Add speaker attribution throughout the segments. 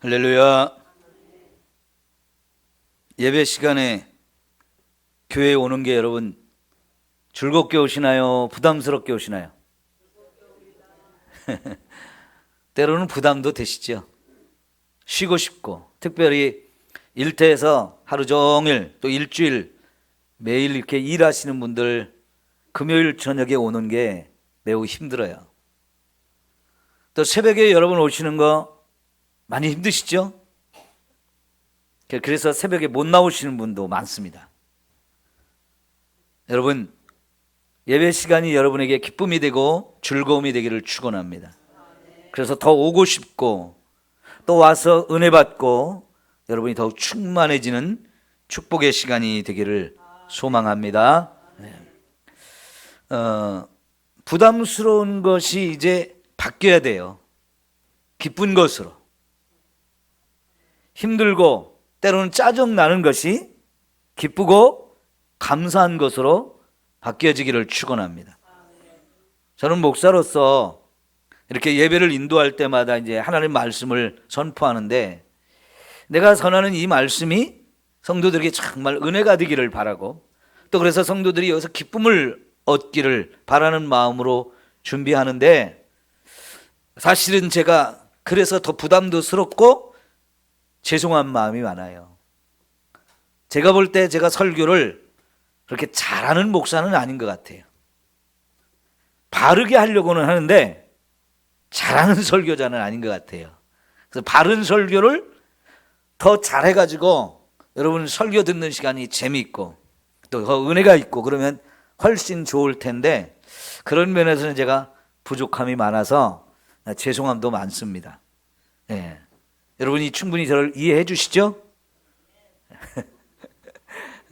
Speaker 1: 할렐루야. 예배 시간에 교회에 오는 게 여러분 즐겁게 오시나요? 부담스럽게 오시나요? 때로는 부담도 되시죠. 쉬고 싶고, 특별히 일터에서 하루 종일 또 일주일 매일 이렇게 일하시는 분들 금요일 저녁에 오는 게 매우 힘들어요. 또 새벽에 여러분 오시는 거 많이 힘드시죠? 그래서 새벽에 못 나오시는 분도 많습니다. 여러분, 예배 시간이 여러분에게 기쁨이 되고 즐거움이 되기를 축원합니다. 그래서 더 오고 싶고 또 와서 은혜 받고 여러분이 더욱 충만해지는 축복의 시간이 되기를 소망합니다. 부담스러운 것이 이제 바뀌어야 돼요. 기쁜 것으로. 힘들고 때로는 짜증나는 것이 기쁘고 감사한 것으로 바뀌어지기를 축원합니다. 저는 목사로서 이렇게 예배를 인도할 때마다 이제 하나님 말씀을 선포하는데, 내가 전하는 이 말씀이 성도들에게 정말 은혜가 되기를 바라고, 또 그래서 성도들이 여기서 기쁨을 얻기를 바라는 마음으로 준비하는데, 사실은 제가 그래서 더 부담도 스럽고 죄송한 마음이 많아요. 제가 볼 때 제가 설교를 그렇게 잘하는 목사는 아닌 것 같아요. 바르게 하려고는 하는데 잘하는 설교자는 아닌 것 같아요. 그래서 바른 설교를 더 잘해가지고 여러분 설교 듣는 시간이 재미있고 또 더 은혜가 있고 그러면 훨씬 좋을 텐데, 그런 면에서는 제가 부족함이 많아서 죄송함도 많습니다. 예. 여러분이 충분히 저를 이해해 주시죠?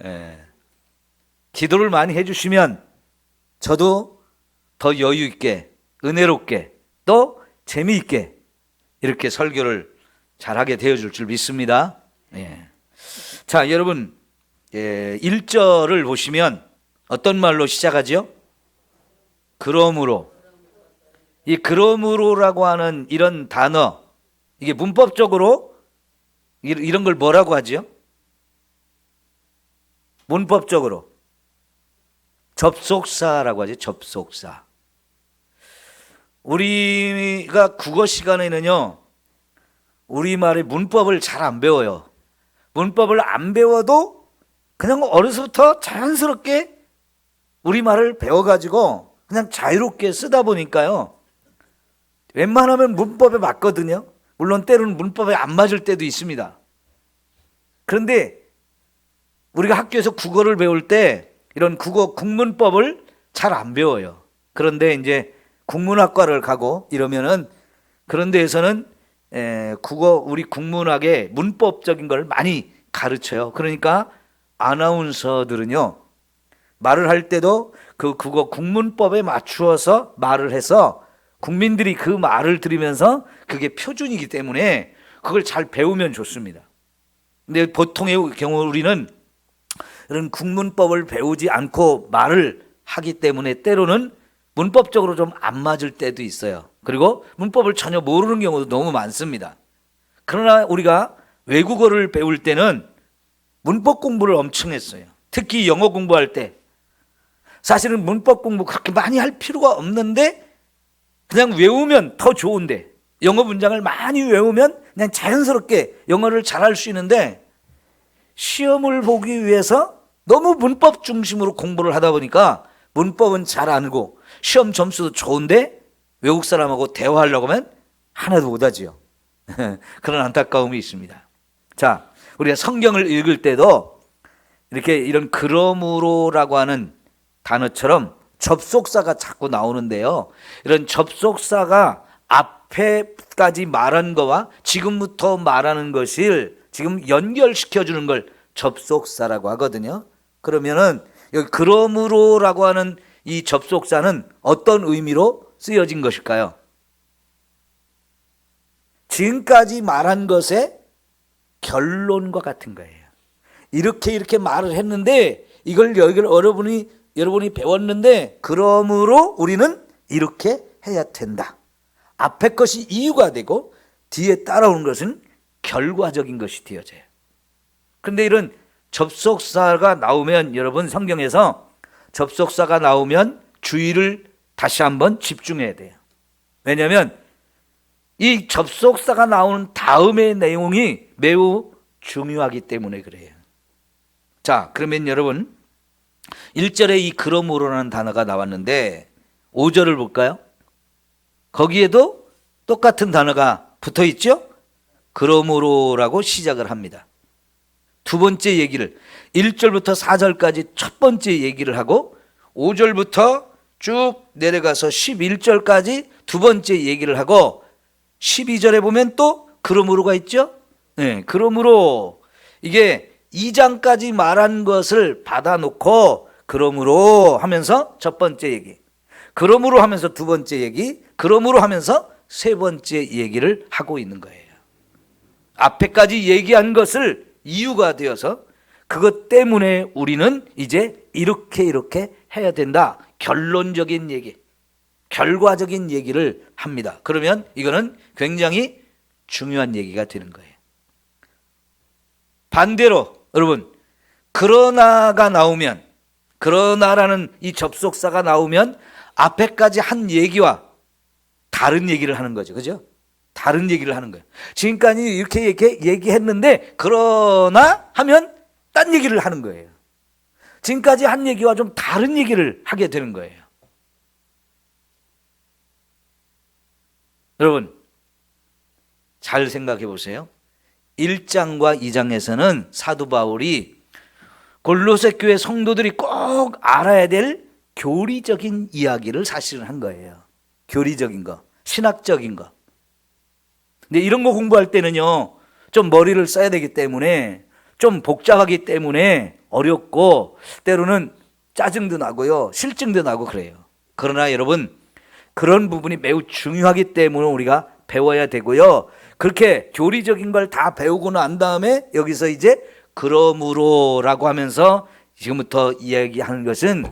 Speaker 1: 예. 기도를 많이 해 주시면 저도 더 여유 있게, 은혜롭게, 또 재미있게 이렇게 설교를 잘하게 되어줄 줄 믿습니다. 예. 자, 여러분, 1절을 보시면 어떤 말로 시작하죠? 그러므로. 이 그러므로라고 하는 이런 단어, 이게 문법적으로 이런 걸 뭐라고 하죠? 문법적으로 접속사라고 하죠. 접속사. 우리가 국어 시간에는요, 우리말의 문법을 잘 안 배워요. 문법을 안 배워도 그냥 어려서부터 자연스럽게 우리말을 배워가지고 그냥 자유롭게 쓰다 보니까요, 웬만하면 문법에 맞거든요. 물론 때로는 문법에 안 맞을 때도 있습니다. 그런데 우리가 학교에서 국어를 배울 때 이런 국어 국문법을 잘 안 배워요. 그런데 이제 국문학과를 가고 이러면은 그런 데에서는 우리 국문학의 문법적인 걸 많이 가르쳐요. 그러니까 아나운서들은요, 말을 할 때도 그 국어 국문법에 맞추어서 말을 해서 국민들이 그 말을 들으면서 그게 표준이기 때문에 그걸 잘 배우면 좋습니다. 근데 보통의 경우 우리는 이런 국문법을 배우지 않고 말을 하기 때문에 때로는 문법적으로 좀 안 맞을 때도 있어요. 그리고 문법을 전혀 모르는 경우도 너무 많습니다. 그러나 우리가 외국어를 배울 때는 문법 공부를 엄청 했어요. 특히 영어 공부할 때 사실은 문법 공부 그렇게 많이 할 필요가 없는데 그냥 외우면 더 좋은데, 영어 문장을 많이 외우면 그냥 자연스럽게 영어를 잘할 수 있는데, 시험을 보기 위해서 너무 문법 중심으로 공부를 하다 보니까 문법은 잘 알고 시험 점수도 좋은데 외국 사람하고 대화하려고 하면 하나도 못하지요. 그런 안타까움이 있습니다. 자, 우리가 성경을 읽을 때도 이렇게 이런 그러므로라고 하는 단어처럼 접속사가 자꾸 나오는데요, 이런 접속사가 앞에까지 말한 거와 지금부터 말하는 것을 지금 연결시켜 주는 걸 접속사라고 하거든요. 그러면은 여기 그러므로라고 하는 이 접속사는 어떤 의미로 쓰여진 것일까요? 지금까지 말한 것의 결론과 같은 거예요. 이렇게 말을 했는데 이걸 여러분이 배웠는데, 그러므로 우리는 이렇게 해야 된다. 앞에 것이 이유가 되고 뒤에 따라오는 것은 결과적인 것이 되어져요. 그런데 이런 접속사가 나오면, 여러분 성경에서 접속사가 나오면 주의를 다시 한번 집중해야 돼요. 왜냐하면 이 접속사가 나오는 다음의 내용이 매우 중요하기 때문에 그래요. 자, 그러면 여러분 1절에 이 그러므로라는 단어가 나왔는데 5절을 볼까요? 거기에도 똑같은 단어가 붙어 있죠? 그러므로라고 시작을 합니다. 두 번째 얘기를 1절부터 4절까지 첫 번째 얘기를 하고 5절부터 쭉 내려가서 11절까지 두 번째 얘기를 하고 12절에 보면 또 그러므로가 있죠? 네, 그러므로 이게 2장까지 말한 것을 받아놓고 그러므로 하면서 첫 번째 얘기, 그러므로 하면서 두 번째 얘기, 그러므로 하면서 세 번째 얘기를 하고 있는 거예요. 앞에까지 얘기한 것을 이유가 되어서 그것 때문에 우리는 이제 이렇게 해야 된다. 결론적인 얘기, 결과적인 얘기를 합니다. 그러면 이거는 굉장히 중요한 얘기가 되는 거예요. 반대로 여러분, 그러나가 나오면, 그러나라는 이 접속사가 나오면 앞에까지 한 얘기와 다른 얘기를 하는 거죠. 그죠? 다른 얘기를 하는 거예요. 지금까지 이렇게 얘기했는데 그러나 하면 딴 얘기를 하는 거예요. 지금까지 한 얘기와 좀 다른 얘기를 하게 되는 거예요. 여러분 잘 생각해 보세요. 1장과 2장에서는 사도 바울이 골로새 교회 성도들이 꼭 알아야 될 교리적인 이야기를 사실은 한 거예요. 교리적인 거, 신학적인 거. 근데 이런 거 공부할 때는요, 좀 머리를 써야 되기 때문에, 좀 복잡하기 때문에 어렵고 때로는 짜증도 나고요, 실증도 나고 그래요. 그러나 여러분, 그런 부분이 매우 중요하기 때문에 우리가 배워야 되고요. 그렇게 교리적인 걸 다 배우고 난 다음에 여기서 이제 그러므로라고 하면서 지금부터 이야기하는 것은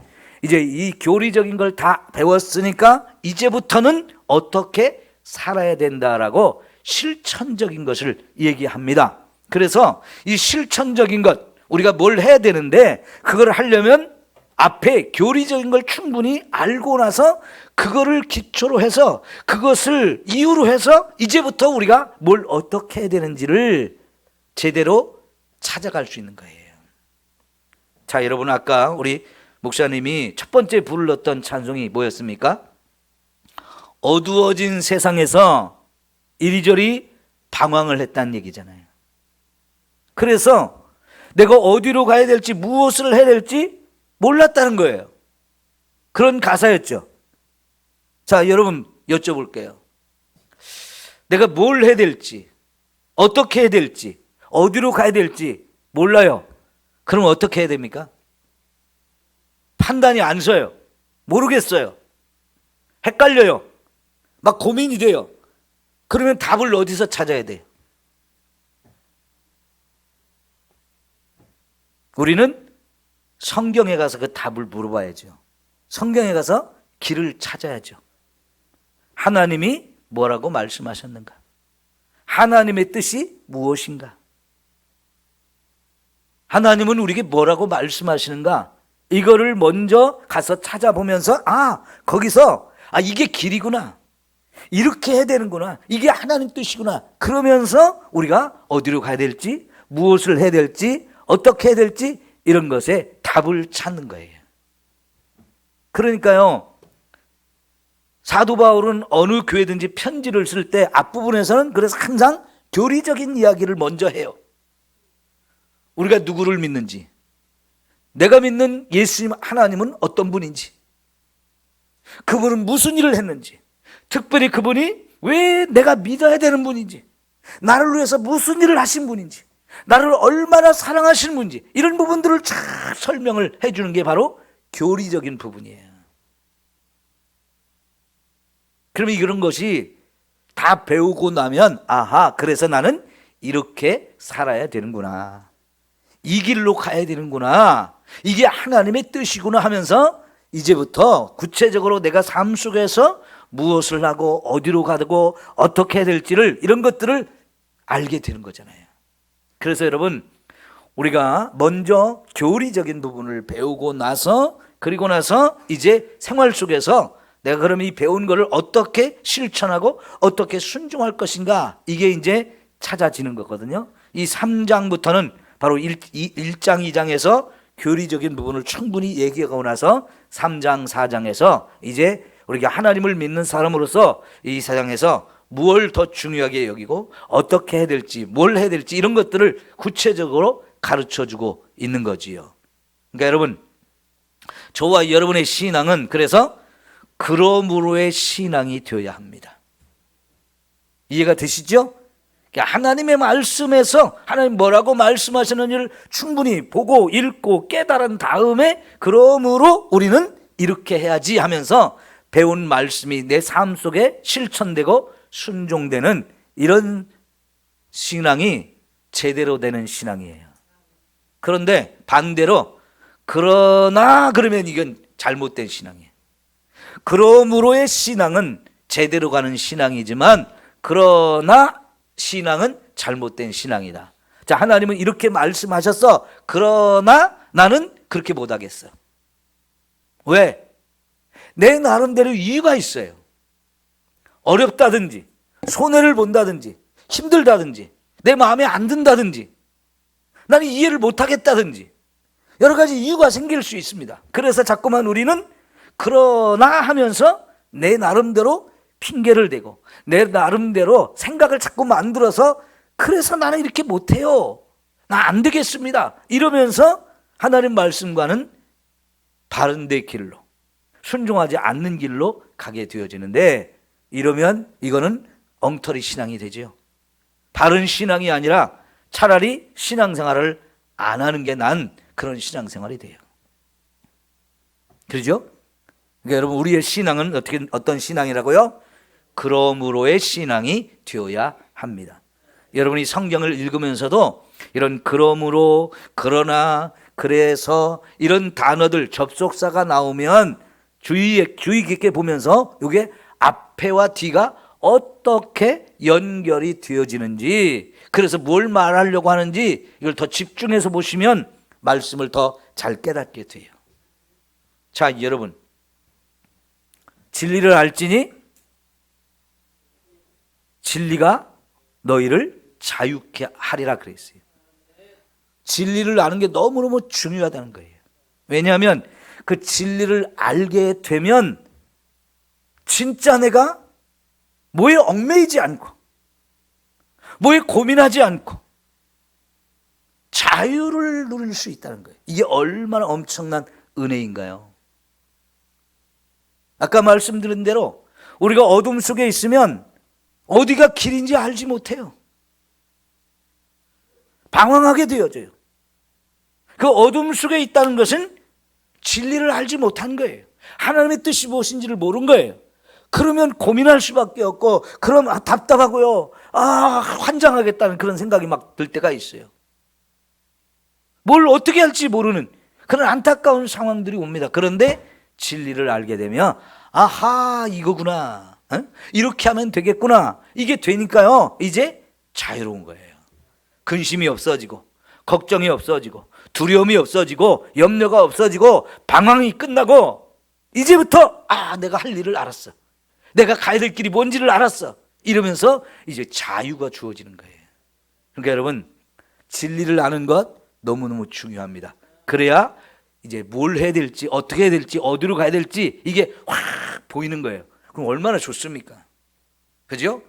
Speaker 1: 이제 이 교리적인 걸 다 배웠으니까 이제부터는 어떻게 살아야 된다라고 실천적인 것을 얘기합니다. 그래서 이 실천적인 것, 우리가 뭘 해야 되는데 그걸 하려면 앞에 교리적인 걸 충분히 알고 나서 그거를 기초로 해서 그것을 이유로 해서 이제부터 우리가 뭘 어떻게 해야 되는지를 제대로 찾아갈 수 있는 거예요. 자, 여러분 아까 우리 목사님이 첫 번째 불렀던 찬송이 뭐였습니까? 어두워진 세상에서 이리저리 방황을 했다는 얘기잖아요. 그래서 내가 어디로 가야 될지 무엇을 해야 될지 몰랐다는 거예요. 그런 가사였죠. 자, 여러분 여쭤볼게요. 내가 뭘 해야 될지, 어떻게 해야 될지, 어디로 가야 될지 몰라요. 그럼 어떻게 해야 됩니까? 판단이 안 서요. 모르겠어요. 헷갈려요. 막 고민이 돼요. 그러면 답을 어디서 찾아야 돼요? 우리는 성경에 가서 그 답을 물어봐야죠. 성경에 가서 길을 찾아야죠. 하나님이 뭐라고 말씀하셨는가? 하나님의 뜻이 무엇인가? 하나님은 우리에게 뭐라고 말씀하시는가? 이거를 먼저 가서 찾아보면서 거기서 이게 길이구나, 이렇게 해야 되는구나, 이게 하나님 뜻이구나, 그러면서 우리가 어디로 가야 될지, 무엇을 해야 될지, 어떻게 해야 될지 이런 것에 답을 찾는 거예요. 그러니까요, 사도 바울은 어느 교회든지 편지를 쓸 때 앞부분에서는 그래서 항상 교리적인 이야기를 먼저 해요. 우리가 누구를 믿는지, 내가 믿는 예수님 하나님은 어떤 분인지, 그분은 무슨 일을 했는지, 특별히 그분이 왜 내가 믿어야 되는 분인지, 나를 위해서 무슨 일을 하신 분인지, 나를 얼마나 사랑하시는 분인지, 이런 부분들을 쫙 설명을 해주는 게 바로 교리적인 부분이에요. 그러면 이런 것이 다 배우고 나면 그래서 나는 이렇게 살아야 되는구나, 이 길로 가야 되는구나, 이게 하나님의 뜻이구나 하면서 이제부터 구체적으로 내가 삶 속에서 무엇을 하고 어디로 가고 어떻게 해야 될지를, 이런 것들을 알게 되는 거잖아요. 그래서 여러분, 우리가 먼저 교리적인 부분을 배우고 나서, 그리고 나서 이제 생활 속에서 내가 그러면 이 배운 거를 어떻게 실천하고 어떻게 순종할 것인가, 이게 이제 찾아지는 거거든요. 이 3장부터는 바로 1장, 2장에서 교리적인 부분을 충분히 얘기하고 나서 3장, 4장에서 이제 우리가 하나님을 믿는 사람으로서 이 세상에서 무엇을 더 중요하게 여기고 어떻게 해야 될지, 뭘 해야 될지, 이런 것들을 구체적으로 가르쳐주고 있는 거지요. 그러니까 여러분, 저와 여러분의 신앙은 그래서 그러므로의 신앙이 되어야 합니다. 이해가 되시죠? 하나님의 말씀에서 하나님 뭐라고 말씀하시는지를 충분히 보고 읽고 깨달은 다음에, 그러므로 우리는 이렇게 해야지 하면서 배운 말씀이 내 삶 속에 실천되고 순종되는 이런 신앙이 제대로 되는 신앙이에요. 그런데 반대로 그러나 그러면 이건 잘못된 신앙이에요. 그러므로의 신앙은 제대로 가는 신앙이지만 그러나 신앙은 잘못된 신앙이다. 자, 하나님은 이렇게 말씀하셨어. 그러나 나는 그렇게 못하겠어. 왜? 내 나름대로 이유가 있어요. 어렵다든지 손해를 본다든지 힘들다든지 내 마음에 안 든다든지 나는 이해를 못하겠다든지 여러 가지 이유가 생길 수 있습니다. 그래서 자꾸만 우리는 그러나 하면서 내 나름대로 핑계를 대고 내 나름대로 생각을 자꾸 만들어서 그래서 나는 이렇게 못해요, 나 안 되겠습니다, 이러면서 하나님 말씀과는 바른데 길로, 순종하지 않는 길로 가게 되어지는데, 이러면 이거는 엉터리 신앙이 되죠. 바른 신앙이 아니라 차라리 신앙생활을 안 하는 게 난 그런 신앙생활이 돼요. 그렇죠? 그러니까 여러분, 우리의 신앙은 어떤 신앙이라고요? 그러므로의 신앙이 되어야 합니다. 여러분이 성경을 읽으면서도 이런 그러므로, 그러나, 그래서 이런 단어들, 접속사가 나오면 주의 깊게 보면서 이게 앞에와 뒤가 어떻게 연결이 되어지는지, 그래서 뭘 말하려고 하는지 이걸 더 집중해서 보시면 말씀을 더 잘 깨닫게 돼요. 자, 여러분, 진리를 알지니 진리가 너희를 자유케 하리라 그랬어요. 진리를 아는 게 너무너무 중요하다는 거예요. 왜냐하면 그 진리를 알게 되면 진짜 내가 뭐에 얽매이지 않고 뭐에 고민하지 않고 자유를 누릴 수 있다는 거예요. 이게 얼마나 엄청난 은혜인가요? 아까 말씀드린 대로 우리가 어둠 속에 있으면 어디가 길인지 알지 못해요. 방황하게 되어져요. 그 어둠 속에 있다는 것은 진리를 알지 못한 거예요. 하나님의 뜻이 무엇인지를 모른 거예요. 그러면 고민할 수밖에 없고, 그럼 답답하고요, 환장하겠다는 그런 생각이 막 들 때가 있어요. 뭘 어떻게 할지 모르는 그런 안타까운 상황들이 옵니다. 그런데 진리를 알게 되면 아하, 이거구나, 이렇게 하면 되겠구나, 이게 되니까요 이제 자유로운 거예요. 근심이 없어지고 걱정이 없어지고 두려움이 없어지고 염려가 없어지고 방황이 끝나고 이제부터 내가 할 일을 알았어, 내가 가야 될 길이 뭔지를 알았어, 이러면서 이제 자유가 주어지는 거예요. 그러니까 여러분, 진리를 아는 것 너무너무 중요합니다. 그래야 이제 뭘 해야 될지, 어떻게 해야 될지, 어디로 가야 될지 이게 확 보이는 거예요. 그럼 얼마나 좋습니까? 그죠?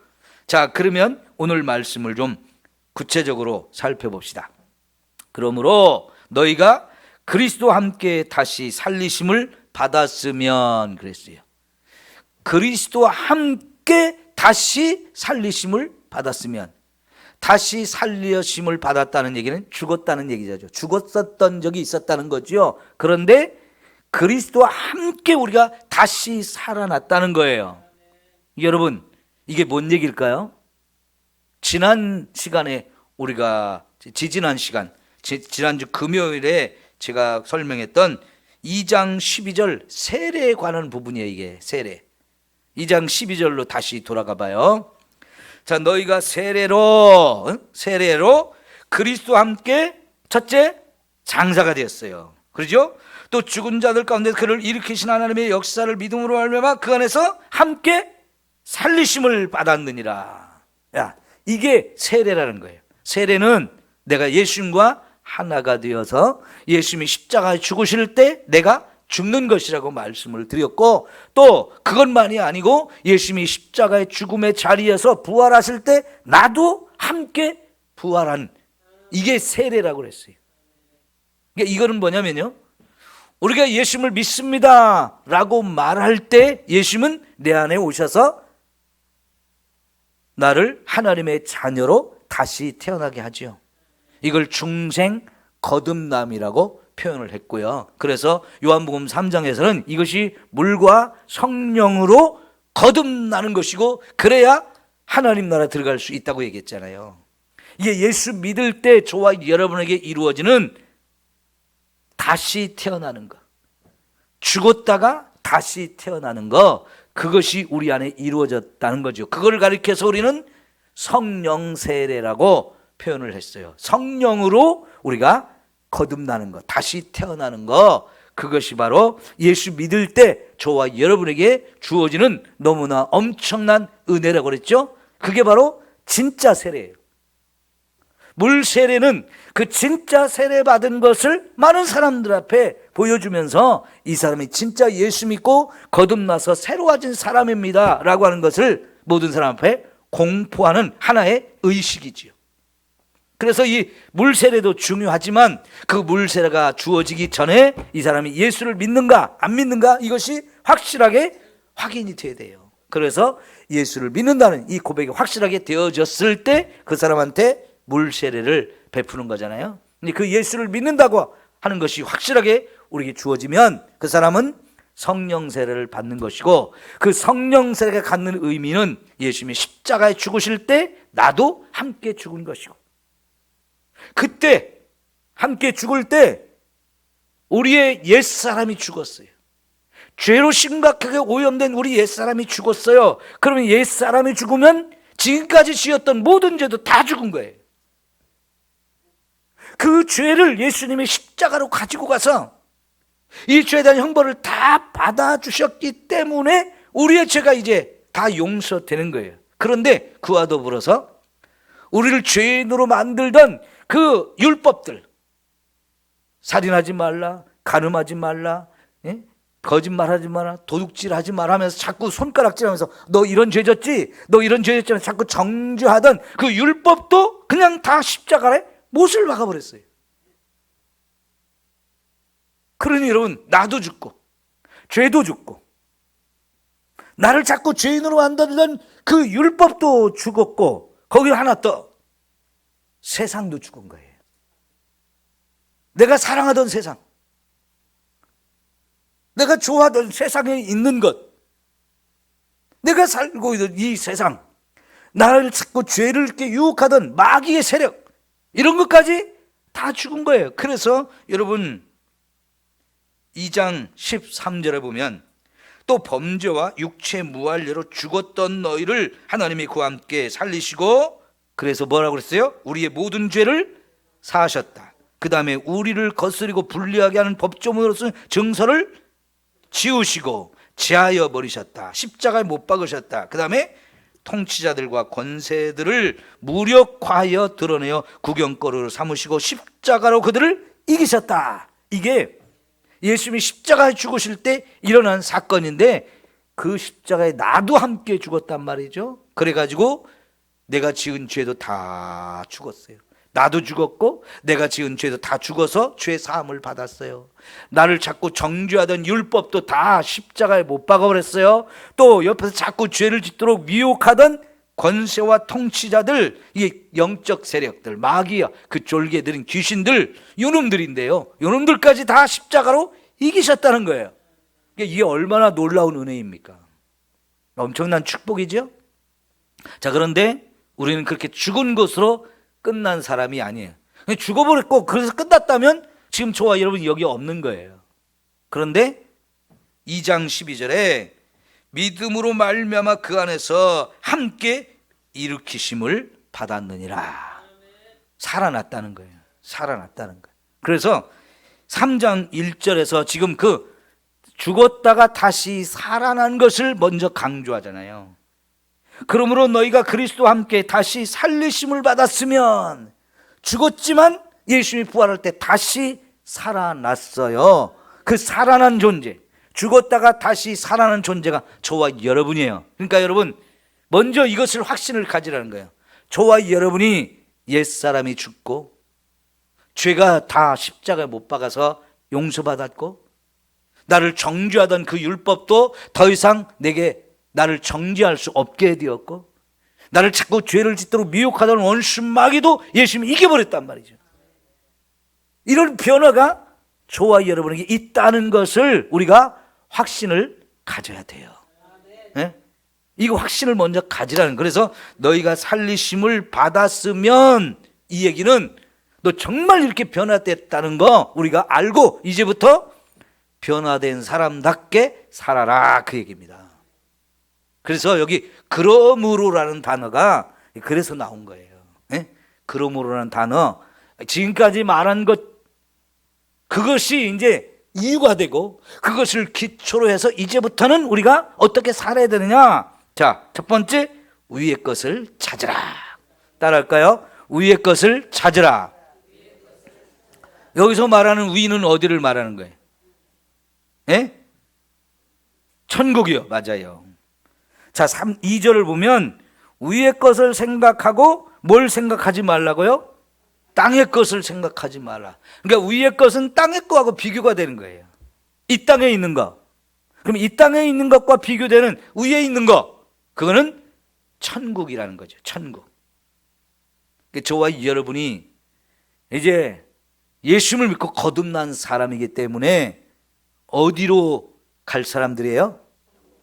Speaker 1: 자, 그러면 오늘 말씀을 좀 구체적으로 살펴봅시다. 그러므로 너희가 그리스도와 함께 다시 살리심을 받았으면 그랬어요. 그리스도와 함께 다시 살리심을 받았으면, 다시 살리심을 받았다는 얘기는 죽었다는 얘기죠. 죽었었던 적이 있었다는 거죠. 그런데 그리스도와 함께 우리가 다시 살아났다는 거예요. 여러분, 이게 뭔 얘기일까요? 지난 시간에 우리가 지난 시간, 지난주 금요일에 제가 설명했던 2장 12절 세례에 관한 부분이에요. 이게 세례 2장 12절로 다시 돌아가 봐요. 자, 너희가 세례로 그리스도와 함께 첫째 장사가 되었어요. 그렇죠? 또 죽은 자들 가운데 그를 일으키신 하나님의 역사를 믿음으로 말미암아 그 안에서 함께 살리심을 받았느니라. 야, 이게 세례라는 거예요. 세례는 내가 예수님과 하나가 되어서 예수님이 십자가에 죽으실 때 내가 죽는 것이라고 말씀을 드렸고, 또 그것만이 아니고 예수님이 십자가의 죽음의 자리에서 부활하실 때 나도 함께 부활한, 이게 세례라고 그랬어요. 그러니까 이거는 뭐냐면요, 우리가 예수님을 믿습니다 라고 말할 때 예수님은 내 안에 오셔서 나를 하나님의 자녀로 다시 태어나게 하죠. 이걸 중생 거듭남이라고 표현을 했고요. 그래서 요한복음 3장에서는 이것이 물과 성령으로 거듭나는 것이고 그래야 하나님 나라 들어갈 수 있다고 얘기했잖아요. 이게 예수 믿을 때 저와 여러분에게 이루어지는 다시 태어나는 것, 죽었다가 다시 태어나는 것, 그것이 우리 안에 이루어졌다는 거죠. 그걸 가리켜서 우리는 성령 세례라고 표현을 했어요. 성령으로 우리가 거듭나는 것, 다시 태어나는 것, 그것이 바로 예수 믿을 때 저와 여러분에게 주어지는 너무나 엄청난 은혜라고 그랬죠. 그게 바로 진짜 세례예요. 물 세례는 그 진짜 세례 받은 것을 많은 사람들 앞에 보여주면서 이 사람이 진짜 예수 믿고 거듭나서 새로워진 사람입니다 라고 하는 것을 모든 사람 앞에 공포하는 하나의 의식이지요. 그래서 이 물세례도 중요하지만 그 물세례가 주어지기 전에 이 사람이 예수를 믿는가 안 믿는가, 이것이 확실하게 확인이 돼야 돼요. 그래서 예수를 믿는다는 이 고백이 확실하게 되어졌을 때 그 사람한테 물세례를 베푸는 거잖아요. 근데 그 예수를 믿는다고 하는 것이 확실하게 우리에게 주어지면 그 사람은 성령 세례를 받는 것이고, 그 성령 세례가 갖는 의미는 예수님이 십자가에 죽으실 때 나도 함께 죽은 것이고, 그때 함께 죽을 때 우리의 옛사람이 죽었어요. 죄로 심각하게 오염된 우리 옛사람이 죽었어요. 그러면 옛사람이 죽으면 지금까지 지었던 모든 죄도 다 죽은 거예요. 그 죄를 예수님이 십자가로 가지고 가서 이 죄에 대한 형벌을 다 받아주셨기 때문에 우리의 죄가 이제 다 용서되는 거예요. 그런데 그와 더불어서 우리를 죄인으로 만들던 그 율법들, 살인하지 말라, 간음하지 말라, 거짓말하지 마라, 도둑질하지 마라 하면서 자꾸 손가락질하면서 너 이런 죄 졌지? 너 이런 죄 졌지? 자꾸 정죄하던 그 율법도 그냥 다 십자가에 못을 박아버렸어요. 그러니 여러분, 나도 죽고 죄도 죽고 나를 자꾸 죄인으로 만들던 그 율법도 죽었고, 거기 하나 더 세상도 죽은 거예요. 내가 사랑하던 세상, 내가 좋아하던 세상에 있는 것, 내가 살고 있는 이 세상, 나를 자꾸 죄를 이렇게 유혹하던 마귀의 세력, 이런 것까지 다 죽은 거예요. 그래서 여러분 2장 13절에 보면 또 범죄와 육체 무할례로 죽었던 너희를 하나님이 그와 함께 살리시고, 그래서 뭐라고 그랬어요? 우리의 모든 죄를 사하셨다. 그 다음에 우리를 거스리고 불리하게 하는 법조문으로서 증서를 지우시고 제하여 버리셨다. 십자가에 못 박으셨다. 그 다음에 통치자들과 권세들을 무력화하여 드러내어 구경거리로 삼으시고 십자가로 그들을 이기셨다. 이게 예수님이 십자가에 죽으실 때 일어난 사건인데, 그 십자가에 나도 함께 죽었단 말이죠. 그래가지고 내가 지은 죄도 다 죽었어요. 나도 죽었고 내가 지은 죄도 다 죽어서 죄 사함을 받았어요. 나를 자꾸 정죄하던 율법도 다 십자가에 못 박아버렸어요. 또 옆에서 자꾸 죄를 짓도록 미혹하던 권세와 통치자들, 이 영적 세력들, 마귀야, 그 졸개들인 귀신들, 요놈들인데요, 요놈들까지 다 십자가로 이기셨다는 거예요. 이게 얼마나 놀라운 은혜입니까? 엄청난 축복이죠. 자, 그런데 우리는 그렇게 죽은 것으로 끝난 사람이 아니에요. 죽어버렸고 그래서 끝났다면 지금 저와 여러분이 여기 없는 거예요. 그런데 2장 12절에 믿음으로 말미암아 그 안에서 함께 일으키심을 받았느니라. 살아났다는 거예요. 살아났다는 거예요. 그래서 3장 1절에서 지금 그 죽었다가 다시 살아난 것을 먼저 강조하잖아요. 그러므로 너희가 그리스도와 함께 다시 살리심을 받았으면, 죽었지만 예수님이 부활할 때 다시 살아났어요. 그 살아난 존재, 죽었다가 다시 살아난 존재가 저와 여러분이에요. 그러니까 여러분, 먼저 이것을 확신을 가지라는 거예요. 저와 여러분이 옛사람이 죽고 죄가 다 십자가에 못 박아서 용서받았고, 나를 정죄하던 그 율법도 더 이상 내게 나를 정죄할 수 없게 되었고, 나를 자꾸 죄를 짓도록 미혹하던 원수 마귀도 예수님이 이겨버렸단 말이죠. 이런 변화가 저와 여러분에게 있다는 것을 우리가 확신을 가져야 돼요. 네? 이거 확신을 먼저 가지라는. 그래서 너희가 살리심을 받았으면, 이 얘기는 너 정말 이렇게 변화됐다는 거 우리가 알고 이제부터 변화된 사람답게 살아라, 그 얘기입니다. 그래서 여기 그러므로라는 단어가 그래서 나온 거예요. 네? 그러므로라는 단어, 지금까지 말한 것, 그것이 이제 이유가 되고 그것을 기초로 해서 이제부터는 우리가 어떻게 살아야 되느냐. 자, 첫 번째, 위의 것을 찾으라. 따라할까요? 위의 것을 찾으라. 여기서 말하는 위는 어디를 말하는 거예요? 예? 천국이요. 맞아요. 자, 2절을 보면 위의 것을 생각하고 뭘 생각하지 말라고요? 땅의 것을 생각하지 말라. 그러니까 위의 것은 땅의 거하고 비교가 되는 거예요. 이 땅에 있는 거. 그럼 이 땅에 있는 것과 비교되는 위에 있는 거, 그거는 천국이라는 거죠. 천국. 저와 여러분이 이제 예수님을 믿고 거듭난 사람이기 때문에 어디로 갈 사람들이에요?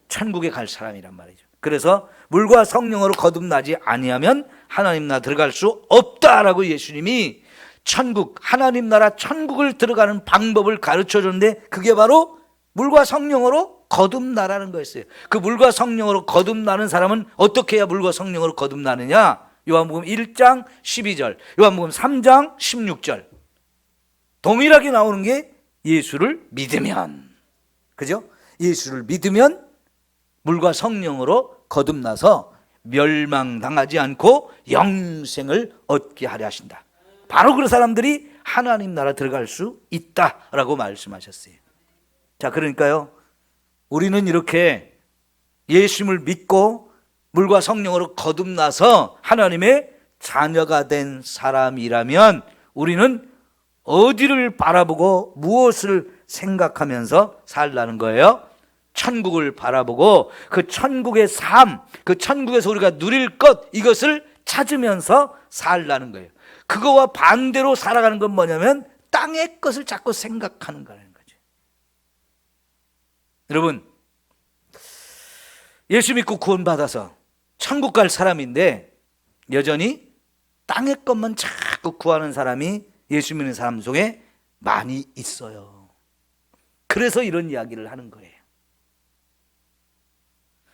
Speaker 1: 천국에 갈 사람이란 말이죠. 그래서 물과 성령으로 거듭나지 아니하면 하나님 나라 들어갈 수 없다라고 예수님이 천국, 하나님 나라 천국을 들어가는 방법을 가르쳐 줬는데, 그게 바로 물과 성령으로 거듭나라는 거였어요. 그 물과 성령으로 거듭나는 사람은 어떻게 해야 물과 성령으로 거듭나느냐? 요한복음 1장 12절, 요한복음 3장 16절. 동일하게 나오는 게 예수를 믿으면, 그죠? 예수를 믿으면 물과 성령으로 거듭나서 멸망당하지 않고 영생을 얻게 하려 하신다. 바로 그런 사람들이 하나님 나라 들어갈 수 있다라고 말씀하셨어요. 자, 그러니까요, 우리는 이렇게 예수님을 믿고 물과 성령으로 거듭나서 하나님의 자녀가 된 사람이라면 우리는 어디를 바라보고 무엇을 생각하면서 살라는 거예요? 천국을 바라보고 그 천국의 삶, 그 천국에서 우리가 누릴 것, 이것을 찾으면서 살라는 거예요. 그거와 반대로 살아가는 건 뭐냐면 땅의 것을 자꾸 생각하는 거라는 거죠. 여러분, 예수 믿고 구원받아서 천국 갈 사람인데 여전히 땅의 것만 자꾸 구하는 사람이 예수 믿는 사람 중에 많이 있어요. 그래서 이런 이야기를 하는 거예요.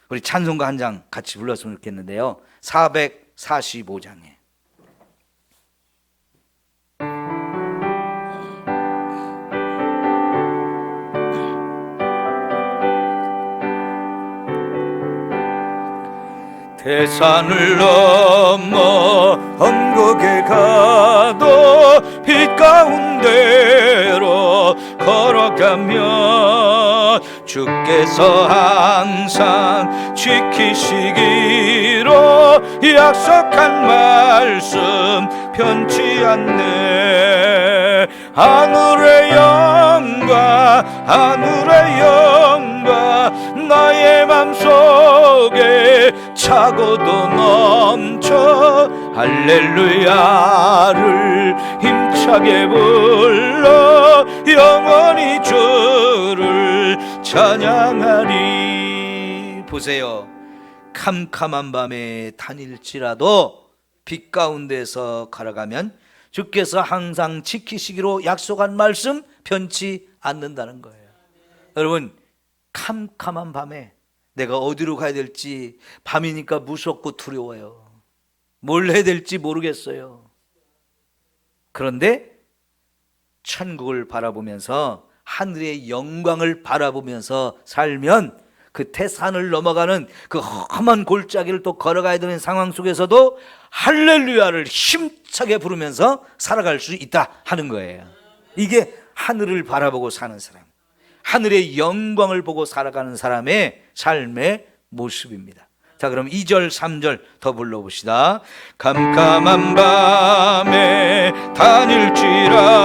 Speaker 1: 우리 찬송가 한 장 같이 불렀으면 좋겠는데요. 445장에 대산을 넘어 언곡에 가도 빛 가운데로 걸어가면 주께서 항상 지키시기로 약속한 말씀 변치 않네. 하늘의 영광, 하늘의 영광, 나의 맘속에 차고도 넘쳐 할렐루야를 힘차게 불러 영원히 주를 찬양하리. 보세요, 캄캄한 밤에 다닐지라도 빛 가운데서 걸어가면 주께서 항상 지키시기로 약속한 말씀 변치 않는다는 거예요. 여러분, 캄캄한 밤에 내가 어디로 가야 될지, 밤이니까 무섭고 두려워요. 뭘 해야 될지 모르겠어요. 그런데 천국을 바라보면서 하늘의 영광을 바라보면서 살면 그 태산을 넘어가는 그 험한 골짜기를 또 걸어가야 되는 상황 속에서도 할렐루야를 힘차게 부르면서 살아갈 수 있다 하는 거예요. 이게 하늘을 바라보고 사는 사람, 하늘의 영광을 보고 살아가는 사람의 삶의 모습입니다. 자, 그럼 2절 3절 더 불러봅시다. 캄캄한 밤에 다닐지라도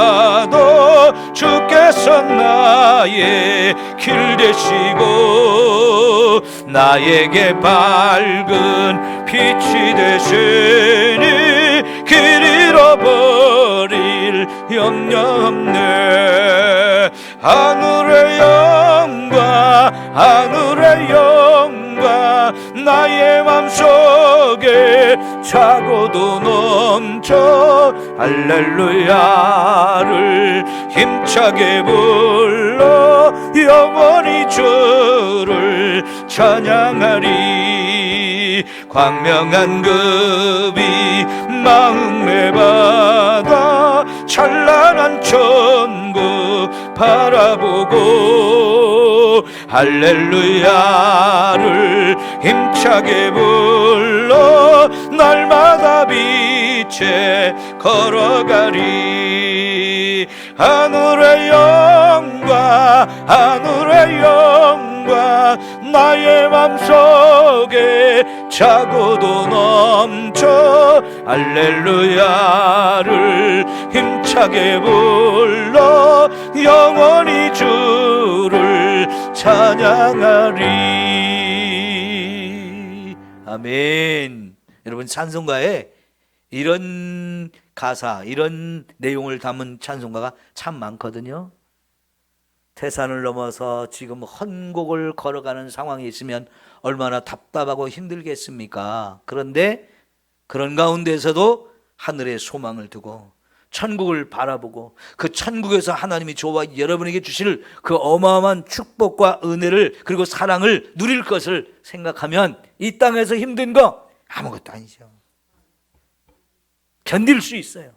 Speaker 1: 주께서 나의 길 되시고 나에게 밝은 빛이 되시니 길 잃어버릴 염려 없네. 하늘의 영광 하늘의 영광 나의 맘속에 차고도 넘쳐 할렐루야를 힘차게 불러 영원히 주를 찬양하리. 광명한 급이 마음에 받아 찬란한 천국 바라보고 할렐루야를 힘차게 불러 날마다 빛에 걸어가리. 하늘의 영광 하늘의 영광 나의 맘속에 차고도 넘쳐 할렐루야를 힘차게 불러 영원히 주를 찬양하리. 아멘. 여러분, 찬송가에 이런 가사, 이런 내용을 담은 찬송가가 참 많거든요. 태산을 넘어서 지금 헌곡을 걸어가는 상황이 있으면 얼마나 답답하고 힘들겠습니까? 그런데 그런 가운데서도 하늘의 소망을 두고 천국을 바라보고 그 천국에서 하나님이 저와 여러분에게 주실 그 어마어마한 축복과 은혜를 그리고 사랑을 누릴 것을 생각하면 이 땅에서 힘든 거 아무것도 아니죠. 견딜 수 있어요.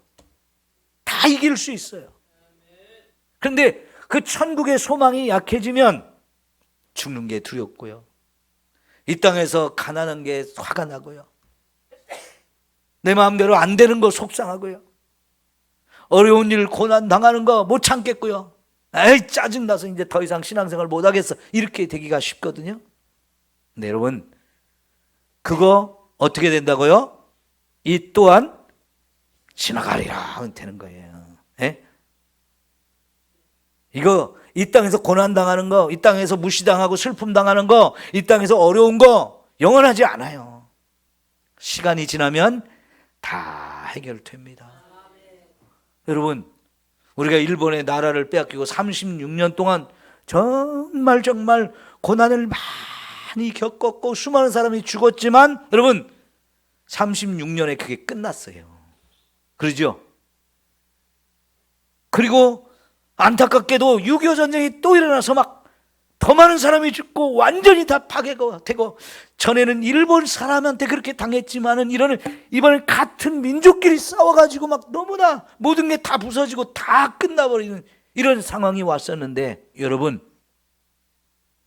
Speaker 1: 다 이길 수 있어요. 그런데 그 천국의 소망이 약해지면 죽는 게 두렵고요, 이 땅에서 가난한 게 화가 나고요, 내 마음대로 안 되는 거 속상하고요, 어려운 일 고난 당하는 거 못 참겠고요, 에이 짜증나서 이제 더 이상 신앙생활 못 하겠어, 이렇게 되기가 쉽거든요. 근데 여러분, 그거 어떻게 된다고요? 이 또한 지나가리라 하면 되는 거예요. 예? 이거 이 땅에서 고난 당하는 거, 이 땅에서 무시당하고 슬픔 당하는 거, 이 땅에서 어려운 거 영원하지 않아요. 시간이 지나면 다 해결됩니다. 여러분, 우리가 일본의 나라를 빼앗기고 36년 동안 정말 고난을 많이 겪었고 수많은 사람이 죽었지만 여러분, 36년에 그게 끝났어요. 그러죠? 그리고 안타깝게도 6.25 전쟁이 또 일어나서 막 더 많은 사람이 죽고 완전히 다 파괴가 되고, 전에는 일본 사람한테 그렇게 당했지만은 이번엔 같은 민족끼리 싸워가지고 막 너무나 모든 게 다 부서지고 다 끝나버리는 이런 상황이 왔었는데, 여러분,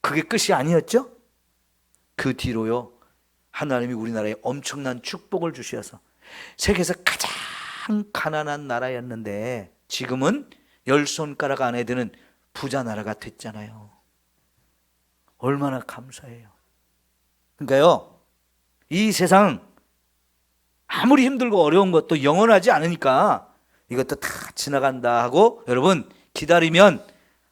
Speaker 1: 그게 끝이 아니었죠? 그 뒤로요, 하나님이 우리나라에 엄청난 축복을 주셔서 세계에서 가장 가난한 나라였는데 지금은 10손가락 안에 드는 부자 나라가 됐잖아요. 얼마나 감사해요. 그러니까요, 이 세상 아무리 힘들고 어려운 것도 영원하지 않으니까 이것도 다 지나간다 하고 여러분 기다리면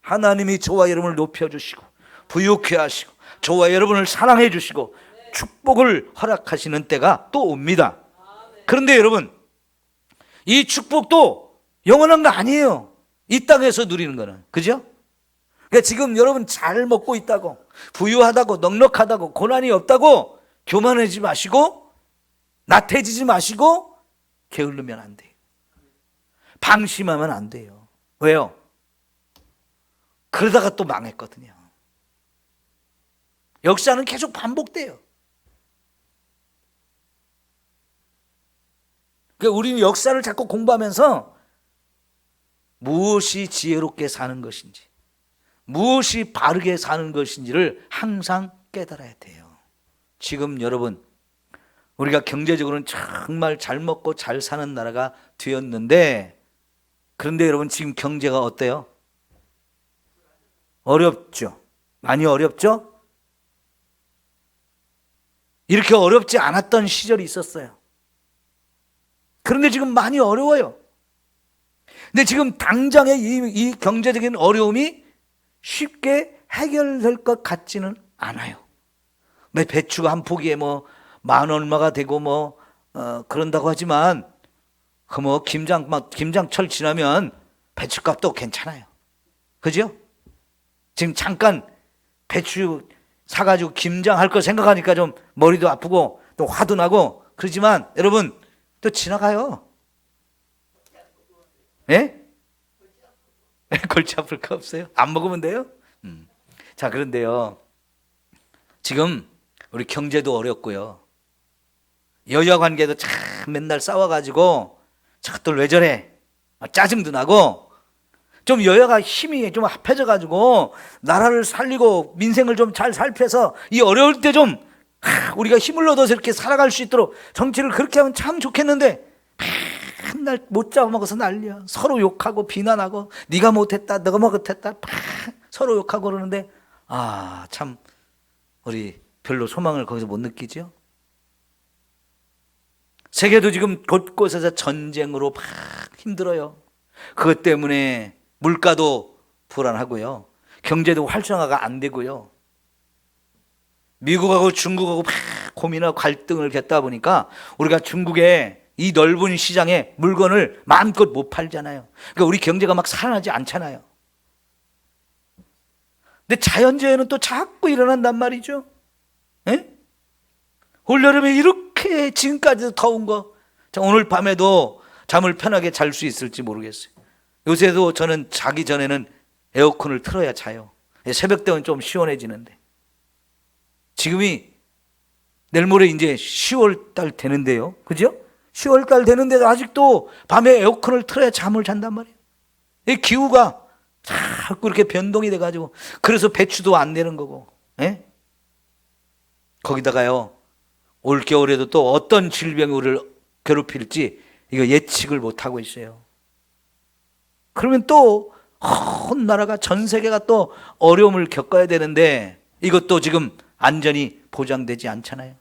Speaker 1: 하나님이 저와 여러분을 높여주시고 부유케 하시고 저와 여러분을 사랑해 주시고 축복을 허락하시는 때가 또 옵니다. 그런데 여러분, 이 축복도 영원한 거 아니에요. 이 땅에서 누리는 거는. 그죠? 그러니까 지금 여러분 잘 먹고 있다고, 부유하다고, 넉넉하다고, 고난이 없다고 교만하지 마시고 나태해지지 마시고 게으르면 안 돼요. 방심하면 안 돼요. 왜요? 그러다가 또 망했거든요. 역사는 계속 반복돼요. 그러니까 우리는 역사를 자꾸 공부하면서 무엇이 지혜롭게 사는 것인지, 무엇이 바르게 사는 것인지를 항상 깨달아야 돼요. 지금 여러분, 우리가 경제적으로는 정말 잘 먹고 잘 사는 나라가 되었는데, 그런데 여러분 지금 경제가 어때요? 어렵죠. 많이 어렵죠? 이렇게 어렵지 않았던 시절이 있었어요. 그런데 지금 많이 어려워요. 근데 지금 당장의 이 경제적인 어려움이 쉽게 해결될 것 같지는 않아요. 배추가 한 포기에 뭐 만 얼마가 되고 그런다고 하지만 김장철 지나면 배추값도 괜찮아요. 그죠? 지금 잠깐 배추 사가지고 김장할 거 생각하니까 좀 머리도 아프고 또 화도 나고 그러지만 여러분 또 지나가요. 예? 골치 아플 거 없어요? 안 먹으면 돼요? 자, 그런데요, 지금 우리 경제도 어렵고요, 여자 관계도 참 맨날 싸워가지고 저것들 왜 저래 짜증도 나고, 좀 여야가 힘이 좀 합해져가지고 나라를 살리고 민생을 좀 잘 살펴서 이 어려울 때 좀 우리가 힘을 얻어서 이렇게 살아갈 수 있도록 정치를 그렇게 하면 참 좋겠는데, 맨날 못 잡아먹어서 난리야. 서로 욕하고 비난하고 네가 못했다 너가 못했다 서로 욕하고 그러는데, 참 우리 별로 소망을 거기서 못 느끼죠. 세계도 지금 곳곳에서 전쟁으로 막 힘들어요. 그것 때문에 물가도 불안하고요, 경제도 활성화가 안 되고요, 미국하고 중국하고 막 고민하고 갈등을 겪다 보니까 우리가 중국에 이 넓은 시장에 물건을 마음껏 못 팔잖아요. 그러니까 우리 경제가 막 살아나지 않잖아요. 근데 자연재해는 또 자꾸 일어난단 말이죠. 에? 올여름에 이렇게 지금까지도 더운 거, 오늘 밤에도 잠을 편하게 잘 수 있을지 모르겠어요. 요새도 저는 자기 전에는 에어컨을 틀어야 자요. 새벽 되면 좀 시원해지는데, 지금이 내일 모레 이제 10월 달 되는데요, 그죠? 10월 달 되는데도 아직도 밤에 에어컨을 틀어야 잠을 잔단 말이에요. 이 기후가 자꾸 이렇게 변동이 돼가지고, 그래서 배추도 안 되는 거고, 예? 거기다가요, 올 겨울에도 또 어떤 질병이 우리를 괴롭힐지 이거 예측을 못 하고 있어요. 그러면 또 온 나라가, 전 세계가 또 어려움을 겪어야 되는데 이것도 지금 안전이 보장되지 않잖아요.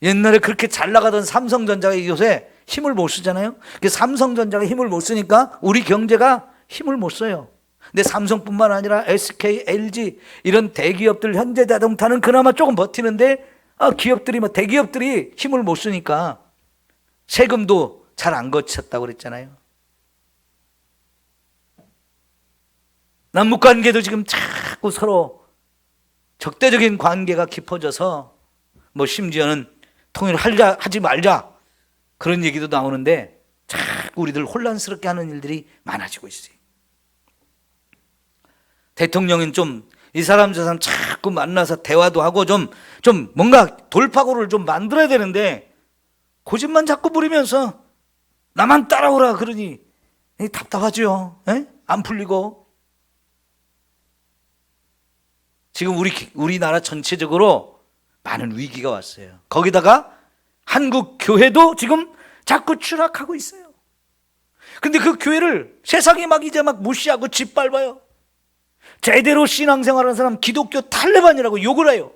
Speaker 1: 옛날에 그렇게 잘 나가던 삼성전자가 요새 힘을 못 쓰잖아요. 삼성전자가 힘을 못 쓰니까 우리 경제가 힘을 못 써요. 근데 삼성뿐만 아니라 SK, LG 이런 대기업들, 현대자동차는 그나마 조금 버티는데, 기업들이 대기업들이 힘을 못 쓰니까 세금도 잘 안 거쳤다고 그랬잖아요. 남북 관계도 지금 자꾸 서로 적대적인 관계가 깊어져서 심지어는 통일하자 하지 말자 그런 얘기도 나오는데, 자꾸 우리들 혼란스럽게 하는 일들이 많아지고 있어요. 대통령은 좀 이 사람 저 사람 자꾸 만나서 대화도 하고 좀 뭔가 돌파구를 좀 만들어야 되는데, 고집만 자꾸 부리면서 나만 따라오라 그러니 답답하죠. 에? 안 풀리고. 지금 우리나라 전체적으로 많은 위기가 왔어요. 거기다가 한국 교회도 지금 자꾸 추락하고 있어요. 근데 그 교회를 세상이 이제 무시하고 짓밟아요. 제대로 신앙생활하는 사람 기독교 탈레반이라고 욕을 해요.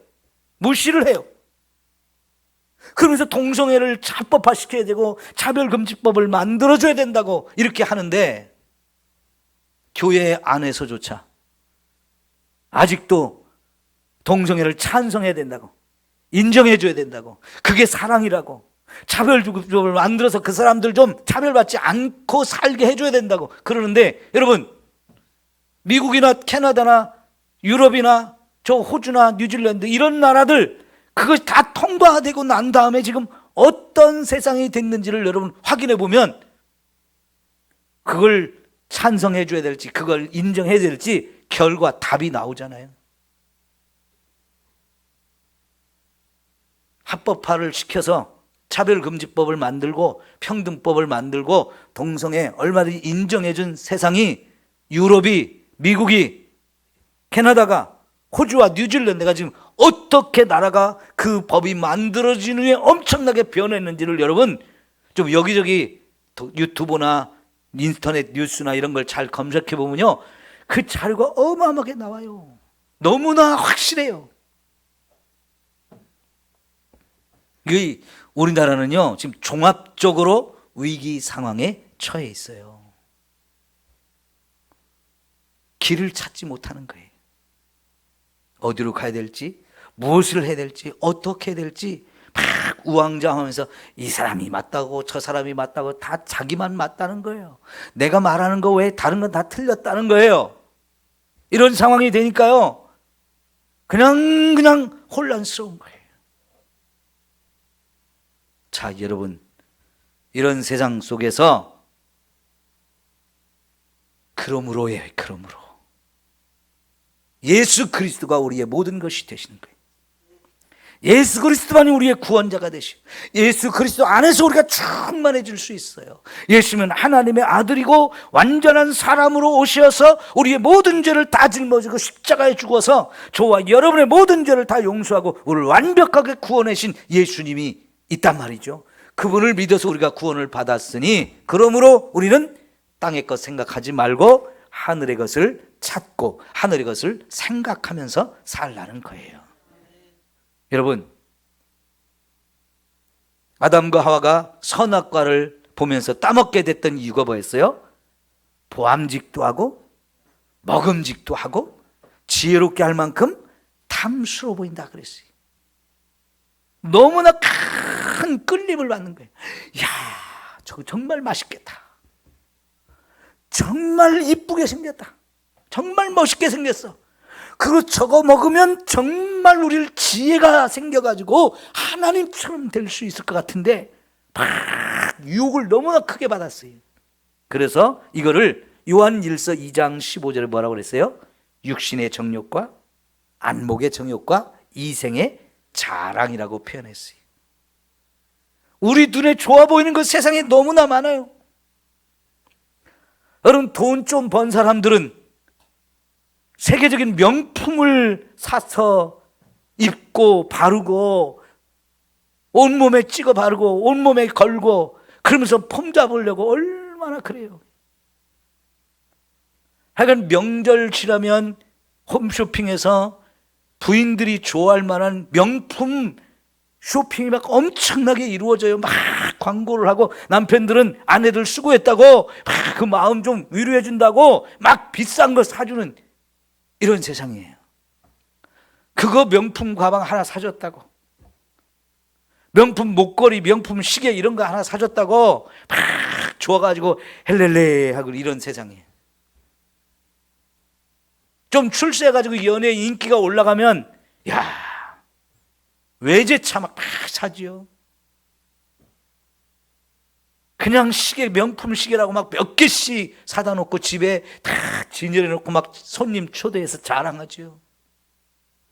Speaker 1: 무시를 해요. 그러면서 동성애를 합법화시켜야 되고 차별금지법을 만들어줘야 된다고 이렇게 하는데, 교회 안에서조차 아직도 동성애를 찬성해야 된다고, 인정해줘야 된다고, 그게 사랑이라고, 차별금지법을 만들어서 그 사람들 좀 차별받지 않고 살게 해줘야 된다고 그러는데, 여러분 미국이나 캐나다나 유럽이나 저 호주나 뉴질랜드 이런 나라들 그것이 다 통과되고 난 다음에 지금 어떤 세상이 됐는지를 여러분 확인해 보면, 그걸 찬성해 줘야 될지 그걸 인정해야 될지 결과 답이 나오잖아요. 합법화를 시켜서 차별금지법을 만들고 평등법을 만들고 동성애 얼마든지 인정해준 세상이 유럽이, 미국이, 캐나다가, 호주와 뉴질랜드가 지금 어떻게 나라가 그 법이 만들어지는 후에 엄청나게 변했는지를 여러분 좀 여기저기 유튜브나 인터넷 뉴스나 이런 걸 잘 검색해 보면요, 그 자료가 어마어마하게 나와요. 너무나 확실해요. 우리나라는요 지금 종합적으로 위기 상황에 처해 있어요. 길을 찾지 못하는 거예요. 어디로 가야 될지, 무엇을 해야 될지, 어떻게 해야 될지 막 우왕좌왕하면서 이 사람이 맞다고 저 사람이 맞다고 다 자기만 맞다는 거예요. 내가 말하는 거 외에 다른 건 다 틀렸다는 거예요. 이런 상황이 되니까요 그냥 혼란스러운 거예요. 자, 여러분, 이런 세상 속에서 그러므로 예수 그리스도가 우리의 모든 것이 되시는 거예요. 예수 그리스도만이 우리의 구원자가 되시고 예수 그리스도 안에서 우리가 충만해질 수 있어요. 예수는 하나님의 아들이고 완전한 사람으로 오셔서 우리의 모든 죄를 다 짊어지고 십자가에 죽어서 저와 여러분의 모든 죄를 다 용서하고 우리를 완벽하게 구원하신 예수님이 있단 말이죠. 그분을 믿어서 우리가 구원을 받았으니 그러므로 우리는 땅의 것 생각하지 말고 하늘의 것을 찾고 하늘의 것을 생각하면서 살라는 거예요. 여러분, 아담과 하와가 선악과를 보면서 따먹게 됐던 이유가 뭐였어요? 보암직도 하고 먹음직도 하고 지혜롭게 할 만큼 탐스러워 보인다 그랬어요. 너무나 큰 끌림을 받는 거예요. 이야, 저거 정말 맛있겠다. 정말 이쁘게 생겼다. 정말 멋있게 생겼어. 그리고 저거 먹으면 정말 우리를 지혜가 생겨가지고 하나님처럼 될 수 있을 것 같은데 막 유혹을 너무나 크게 받았어요. 그래서 이거를 요한일서 2장 15절에 뭐라고 그랬어요? 육신의 정욕과 안목의 정욕과 이생의 자랑이라고 표현했어요. 우리 눈에 좋아 보이는 것 세상에 너무나 많아요. 여러분, 돈 좀 번 사람들은 세계적인 명품을 사서 입고 바르고 온몸에 찍어 바르고 온몸에 걸고 그러면서 폼 잡으려고 얼마나 그래요. 하여간 명절 지나면 홈쇼핑에서 부인들이 좋아할 만한 명품 쇼핑이 막 엄청나게 이루어져요. 막 광고를 하고 남편들은 아내들 수고했다고 막 그 마음 좀 위로해 준다고 막 비싼 거 사주는 이런 세상이에요. 그거 명품 가방 하나 사줬다고, 명품 목걸이, 명품 시계 이런 거 하나 사줬다고 막 좋아가지고 헬렐레 하고 이런 세상이에요. 좀 출세해가지고 연예 인기가 올라가면 야, 외제차 막 사지요. 그냥 시계, 명품 시계라고 막 몇 개씩 사다 놓고 집에 다 진열해 놓고 막 손님 초대해서 자랑하죠.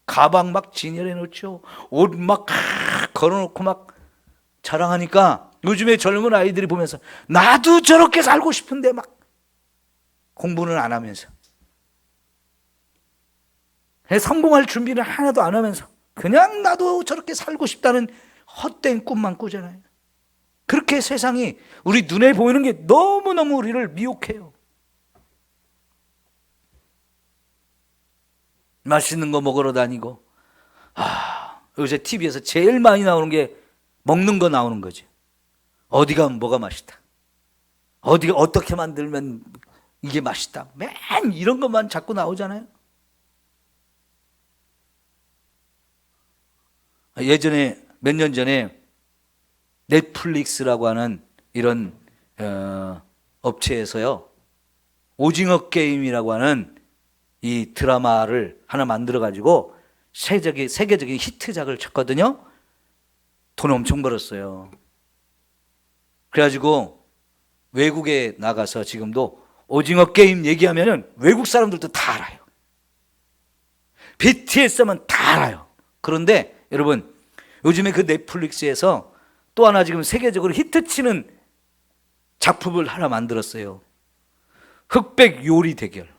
Speaker 1: 가방 막 진열해 놓죠. 옷 막 걸어 놓고 막 자랑하니까 요즘에 젊은 아이들이 보면서 나도 저렇게 살고 싶은데 막 공부는 안 하면서 성공할 준비는 하나도 안 하면서 그냥 나도 저렇게 살고 싶다는 헛된 꿈만 꾸잖아요. 그렇게 세상이 우리 눈에 보이는 게 너무너무 우리를 미혹해요. 맛있는 거 먹으러 다니고, 요새 TV에서 제일 많이 나오는 게 먹는 거 나오는 거지. 어디 가면 뭐가 맛있다, 어디가 어떻게 만들면 이게 맛있다, 맨 이런 것만 자꾸 나오잖아요. 예전에 몇 년 전에 넷플릭스라고 하는 이런 업체에서요, 오징어 게임이라고 하는 이 드라마를 하나 만들어 가지고 세계적인 히트작을 쳤거든요. 돈 엄청 벌었어요. 그래가지고 외국에 나가서 지금도 오징어 게임 얘기하면은 외국 사람들도 다 알아요. BTS만 다 알아요. 그런데 여러분, 요즘에 그 넷플릭스에서 또 하나 지금 세계적으로 히트치는 작품을 하나 만들었어요. 흑백 요리 대결.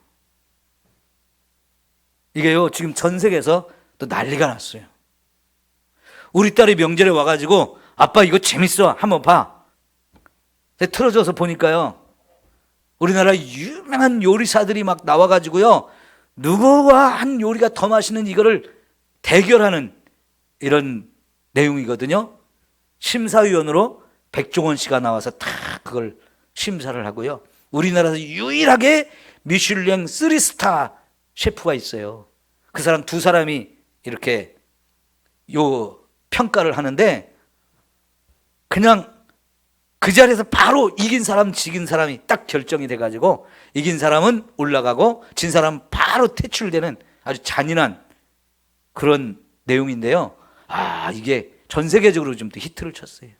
Speaker 1: 이게요, 지금 전 세계에서 또 난리가 났어요. 우리 딸이 명절에 와가지고 아빠 이거 재밌어, 한번 봐. 틀어줘서 보니까요, 우리나라 유명한 요리사들이 막 나와가지고요, 누구와 한 요리가 더 맛있는 이거를 대결하는 이런 내용이거든요. 심사위원으로 백종원 씨가 나와서 다 그걸 심사를 하고요. 우리나라에서 유일하게 미슐랭 3스타 셰프가 있어요. 그 사람 두 사람이 이렇게 요 평가를 하는데, 그냥 그 자리에서 바로 이긴 사람, 지긴 사람이 딱 결정이 돼가지고 이긴 사람은 올라가고 진 사람은 바로 퇴출되는 아주 잔인한 그런 내용인데요. 이게 전 세계적으로 좀 더 히트를 쳤어요.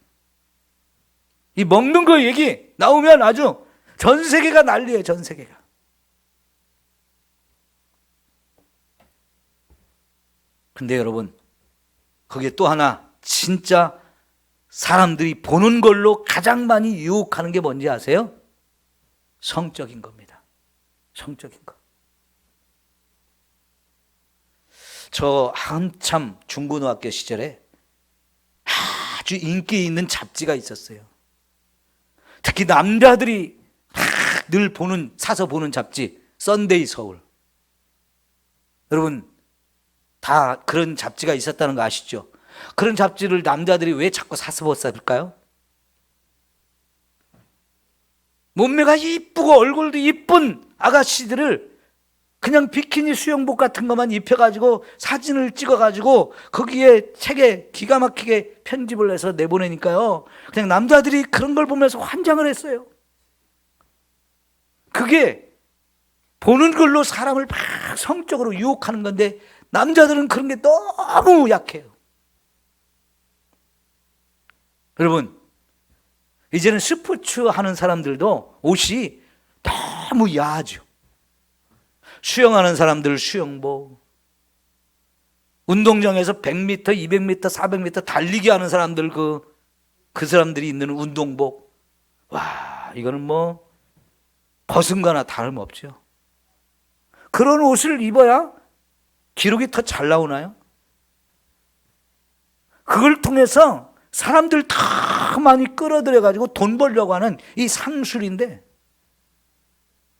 Speaker 1: 이 먹는 거 얘기 나오면 아주 전 세계가 난리예요. 전 세계가. 근데 여러분, 거기에 또 하나 진짜 사람들이 보는 걸로 가장 많이 유혹하는 게 뭔지 아세요? 성적인 겁니다. 성적인 거. 저 한참 중고등학교 시절에 아주 인기 있는 잡지가 있었어요. 특히 남자들이 늘 사서 보는 잡지, 썬데이 서울. 여러분, 다 그런 잡지가 있었다는 거 아시죠? 그런 잡지를 남자들이 왜 자꾸 사서 봤을까요? 몸매가 이쁘고 얼굴도 이쁜 아가씨들을 그냥 비키니 수영복 같은 것만 입혀가지고 사진을 찍어가지고 거기에 책에 기가 막히게 편집을 해서 내보내니까요, 그냥 남자들이 그런 걸 보면서 환장을 했어요. 그게 보는 걸로 사람을 막 성적으로 유혹하는 건데, 남자들은 그런 게 너무 약해요. 여러분, 이제는 스포츠 하는 사람들도 옷이 너무 야하죠. 수영하는 사람들 수영복, 운동장에서 100m, 200m, 400m 달리기 하는 사람들 그 사람들이 입는 운동복, 와, 이거는 뭐 벗은 거나 다름없죠. 그런 옷을 입어야 기록이 더 잘 나오나요? 그걸 통해서 사람들 더 많이 끌어들여가지고 돈 벌려고 하는 이 상술인데,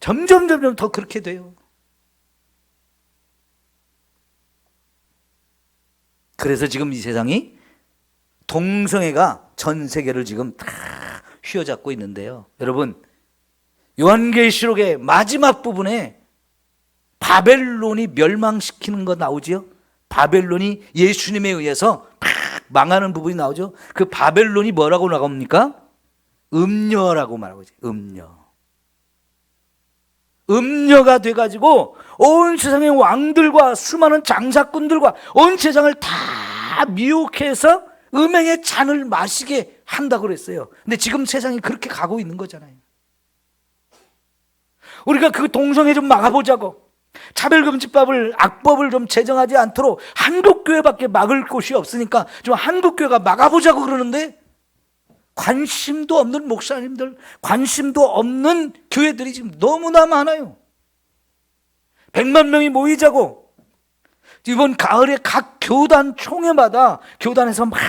Speaker 1: 점점 더 그렇게 돼요. 그래서 지금 이 세상이 동성애가 전 세계를 지금 다 휘어잡고 있는데요. 여러분, 요한계시록의 마지막 부분에 바벨론이 멸망시키는 거 나오죠? 바벨론이 예수님에 의해서 막 망하는 부분이 나오죠? 그 바벨론이 뭐라고 나옵니까? 음녀라고 말하고 있어요. 음녀가 돼가지고 온 세상의 왕들과 수많은 장사꾼들과 온 세상을 다 미혹해서 음행의 잔을 마시게 한다고 그랬어요. 근데 지금 세상이 그렇게 가고 있는 거잖아요. 우리가 그 동성애 좀 막아보자고, 차별금지법을, 악법을 좀 제정하지 않도록 한국교회밖에 막을 곳이 없으니까 좀 한국교회가 막아보자고 그러는데, 관심도 없는 목사님들, 관심도 없는 교회들이 지금 너무나 많아요. 100만 명이 모이자고 이번 가을에 각 교단 총회마다 교단에서 막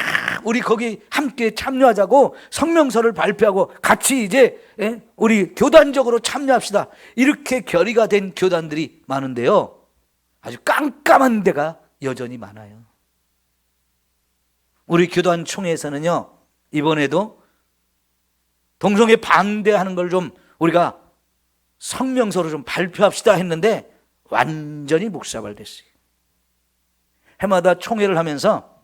Speaker 1: 우리 거기 함께 참여하자고 성명서를 발표하고 같이 이제 우리 교단적으로 참여합시다, 이렇게 결의가 된 교단들이 많은데요, 아주 깜깜한 데가 여전히 많아요. 우리 교단 총회에서는요, 이번에도 동성애 반대하는 걸 좀 우리가 성명서로 좀 발표합시다 했는데 완전히 묵사발됐어요. 해마다 총회를 하면서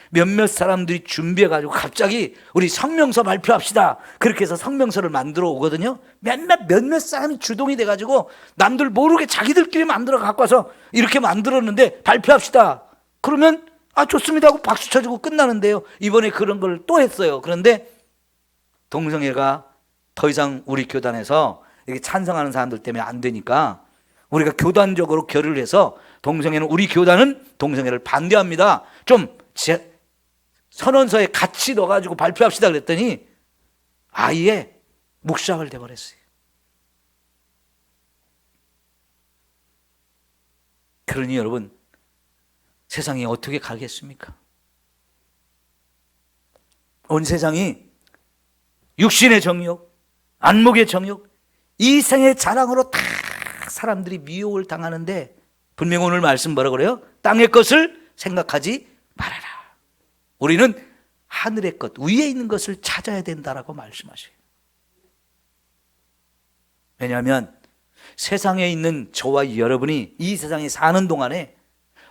Speaker 1: 몇몇 사람들이 준비해가지고 갑자기 우리 성명서 발표합시다, 그렇게 해서 성명서를 만들어 오거든요. 몇몇 사람이 주동이 돼가지고 남들 모르게 자기들끼리 만들어 갖고 와서 이렇게 만들었는데 발표합시다 그러면 좋습니다 하고 박수 쳐주고 끝나는데요, 이번에 그런 걸 또 했어요. 그런데 동성애가 더 이상 우리 교단에서 이렇게 찬성하는 사람들 때문에 안 되니까 우리가 교단적으로 결의를 해서 우리 교단은 동성애를 반대합니다, 좀 선언서에 같이 넣어가지고 발표합시다 그랬더니 아예 묵살을 돼버렸어요. 그러니 여러분, 세상이 어떻게 가겠습니까? 온 세상이 육신의 정욕, 안목의 정욕, 이 생의 자랑으로 다 사람들이 미혹을 당하는데, 분명 오늘 말씀 뭐라 그래요? 땅의 것을 생각하지 말아라. 우리는 하늘의 것, 위에 있는 것을 찾아야 된다라고 말씀하셔요. 왜냐하면 세상에 있는 저와 여러분이 이 세상에 사는 동안에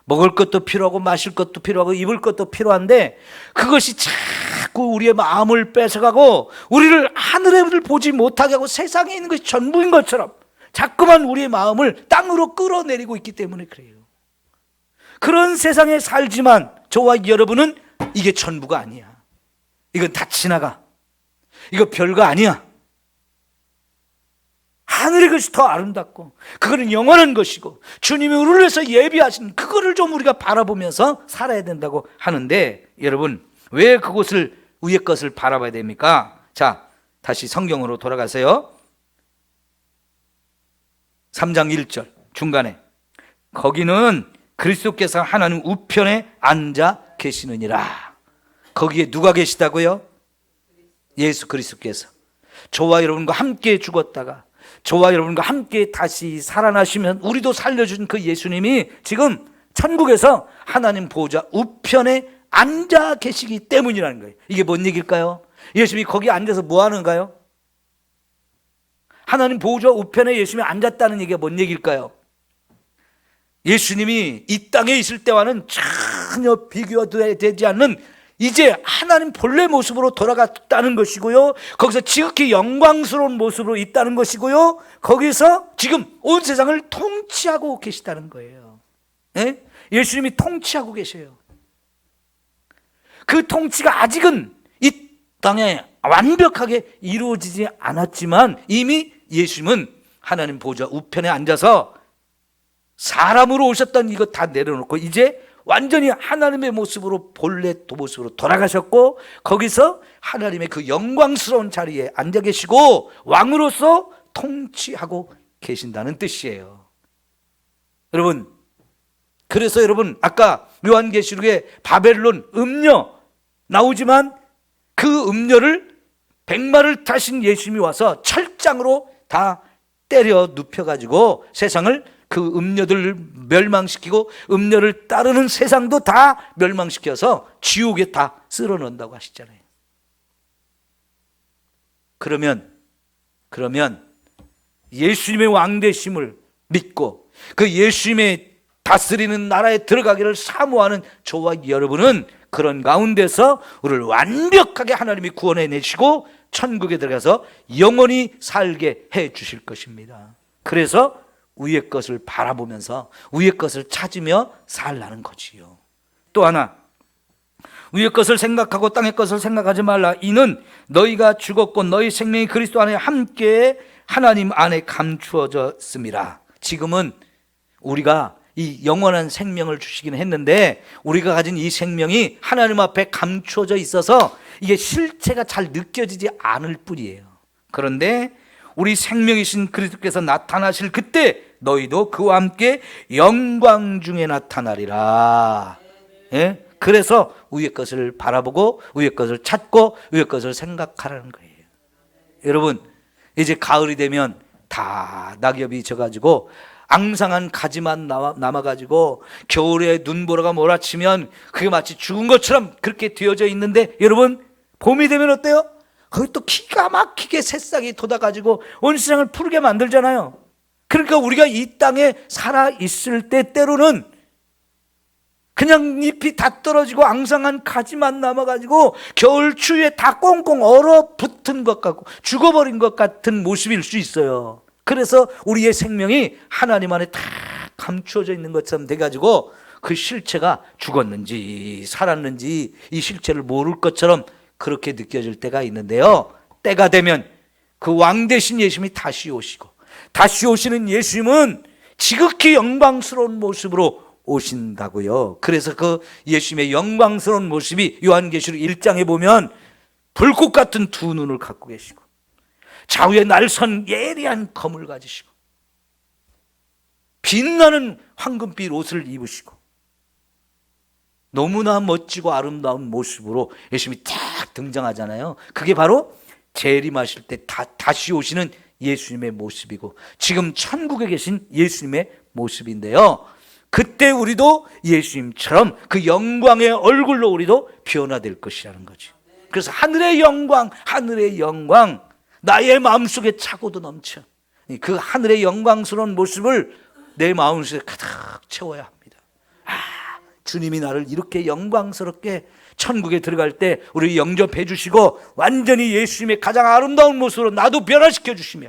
Speaker 1: 먹을 것도 필요하고 마실 것도 필요하고 입을 것도 필요한데, 그것이 자꾸 우리의 마음을 뺏어가고 우리를 하늘을 보지 못하게 하고 세상에 있는 것이 전부인 것처럼 자꾸만 우리의 마음을 땅으로 끌어내리고 있기 때문에 그래요. 그런 세상에 살지만 저와 여러분은 이게 전부가 아니야. 이건 다 지나가. 이거 별거 아니야. 하늘의 것이 더 아름답고 그거는 영원한 것이고 주님이 우리를 위해서 예비하신 그거를 좀 우리가 바라보면서 살아야 된다고 하는데, 여러분 왜 그곳을 위의 것을 바라봐야 됩니까? 자, 다시 성경으로 돌아가세요. 3장 1절 중간에, 거기는 그리스도께서 하나님 우편에 앉아 계시느니라. 거기에 누가 계시다고요? 예수 그리스도께서 저와 여러분과 함께 죽었다가 저와 여러분과 함께 다시 살아나시면 우리도 살려준 그 예수님이 지금 천국에서 하나님 보좌 우편에 앉아 계시기 때문이라는 거예요. 이게 뭔 얘기일까요? 예수님이 거기 앉아서 뭐 하는가요? 하나님 보좌 우편에 예수님이 앉았다는 얘기가 뭔 얘기일까요? 예수님이 이 땅에 있을 때와는 전혀 비교되지 않는 이제 하나님 본래 모습으로 돌아갔다는 것이고요, 거기서 지극히 영광스러운 모습으로 있다는 것이고요, 거기서 지금 온 세상을 통치하고 계시다는 거예요. 예? 예수님이 통치하고 계셔요. 그 통치가 아직은 이 땅에 완벽하게 이루어지지 않았지만 이미 예수님은 하나님 보좌 우편에 앉아서 사람으로 오셨던 이거 다 내려놓고 이제 완전히 하나님의 모습으로 본래 모습으로 돌아가셨고, 거기서 하나님의 그 영광스러운 자리에 앉아 계시고 왕으로서 통치하고 계신다는 뜻이에요. 여러분, 그래서 여러분 아까 요한계시록에 바벨론 음녀 나오지만 그 음녀를 백마를 타신 예수님이 와서 철장으로 다 때려 눕혀가지고 세상을 그 음녀들을 멸망시키고 음녀를 따르는 세상도 다 멸망시켜서 지옥에 다 쓸어넣는다고 하시잖아요. 그러면 예수님의 왕되심을 믿고 그 예수님의 다스리는 나라에 들어가기를 사모하는 저와 여러분은 그런 가운데서 우리를 완벽하게 하나님이 구원해 내시고 천국에 들어가서 영원히 살게 해 주실 것입니다. 그래서 위의 것을 바라보면서 위의 것을 찾으며 살라는 거지요. 또 하나, 위의 것을 생각하고 땅의 것을 생각하지 말라. 이는 너희가 죽었고 너희 생명이 그리스도 안에 함께 하나님 안에 감추어졌습니다. 지금은 우리가 이 영원한 생명을 주시긴 했는데 우리가 가진 이 생명이 하나님 앞에 감추어져 있어서 이게 실체가 잘 느껴지지 않을 뿐이에요. 그런데 우리 생명이신 그리스도께서 나타나실 그때 너희도 그와 함께 영광 중에 나타나리라. 예? 그래서 위의 것을 바라보고 위의 것을 찾고 위의 것을 생각하라는 거예요. 여러분, 이제 가을이 되면 다 낙엽이 져가지고 앙상한 가지만 남아가지고 겨울에 눈보라가 몰아치면 그게 마치 죽은 것처럼 그렇게 되어져 있는데, 여러분 봄이 되면 어때요? 거기 또 기가 막히게 새싹이 돋아가지고 온 세상을 푸르게 만들잖아요. 그러니까 우리가 이 땅에 살아있을 때 때로는 그냥 잎이 다 떨어지고 앙상한 가지만 남아가지고 겨울 추위에 다 꽁꽁 얼어붙은 것 같고 죽어버린 것 같은 모습일 수 있어요. 그래서 우리의 생명이 하나님 안에 다 감추어져 있는 것처럼 돼가지고 그 실체가 죽었는지 살았는지 이 실체를 모를 것처럼 그렇게 느껴질 때가 있는데요, 때가 되면 그 왕 되신 예수님이 다시 오시고 다시 오시는 예수님은 지극히 영광스러운 모습으로 오신다고요. 그래서 그 예수님의 영광스러운 모습이 요한계시록 1장에 보면 불꽃 같은 두 눈을 갖고 계시고 좌우에 날선 예리한 검을 가지시고 빛나는 황금빛 옷을 입으시고 너무나 멋지고 아름다운 모습으로 예수님이 딱 등장하잖아요. 그게 바로 재림하실 때 다시 오시는 예수님의 모습이고 지금 천국에 계신 예수님의 모습인데요. 그때 우리도 예수님처럼 그 영광의 얼굴로 우리도 변화될 것이라는 거죠. 그래서 하늘의 영광, 하늘의 영광, 나의 마음속에 차고도 넘쳐. 그 하늘의 영광스러운 모습을 내 마음속에 가득 채워야 합니다. 주님이 나를 이렇게 영광스럽게 천국에 들어갈 때 우리 영접해 주시고 완전히 예수님의 가장 아름다운 모습으로 나도 변화시켜 주시며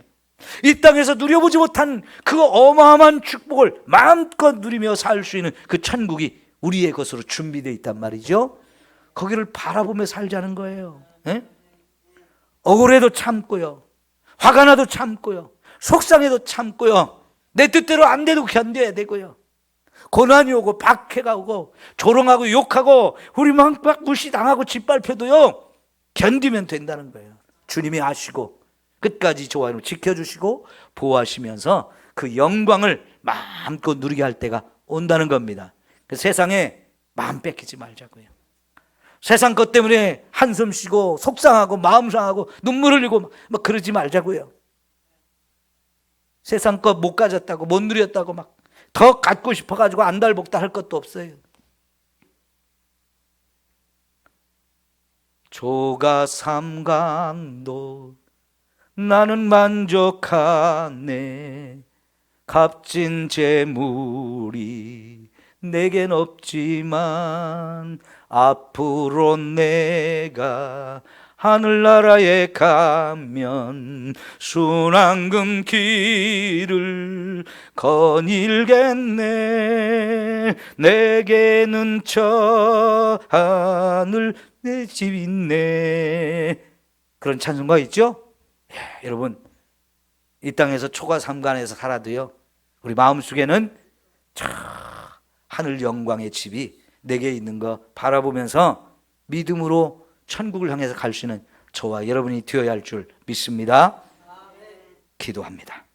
Speaker 1: 이 땅에서 누려보지 못한 그 어마어마한 축복을 마음껏 누리며 살 수 있는 그 천국이 우리의 것으로 준비되어 있단 말이죠. 거기를 바라보며 살자는 거예요. 에? 억울해도 참고요, 화가 나도 참고요, 속상해도 참고요, 내 뜻대로 안 돼도 견뎌야 되고요, 고난이 오고 박해가 오고 조롱하고 욕하고 우리 막 무시당하고 짓밟혀도요 견디면 된다는 거예요. 주님이 아시고 끝까지 좋아요 지켜주시고 보호하시면서 그 영광을 마음껏 누리게 할 때가 온다는 겁니다. 그 세상에 마음 뺏기지 말자고요. 세상 것 때문에 한숨 쉬고 속상하고 마음 상하고 눈물 흘리고 막 그러지 말자고요. 세상 것 못 가졌다고 못 누렸다고 막 더 갖고 싶어가지고 안달복달 할 것도 없어요. 조가 삼강도 나는 만족하네. 값진 재물이 내겐 없지만 앞으로 내가 하늘나라에 가면 순환금 길을 거닐겠네. 내게는 저 하늘 내 집 있네. 그런 찬송가 있죠? 여러분 이 땅에서 초가 삼간에서 살아도요 우리 마음속에는 저 하늘 영광의 집이 내게 있는 거 바라보면서 믿음으로 천국을 향해서 갈 수 있는 저와 여러분이 되어야 할 줄 믿습니다. 기도합니다.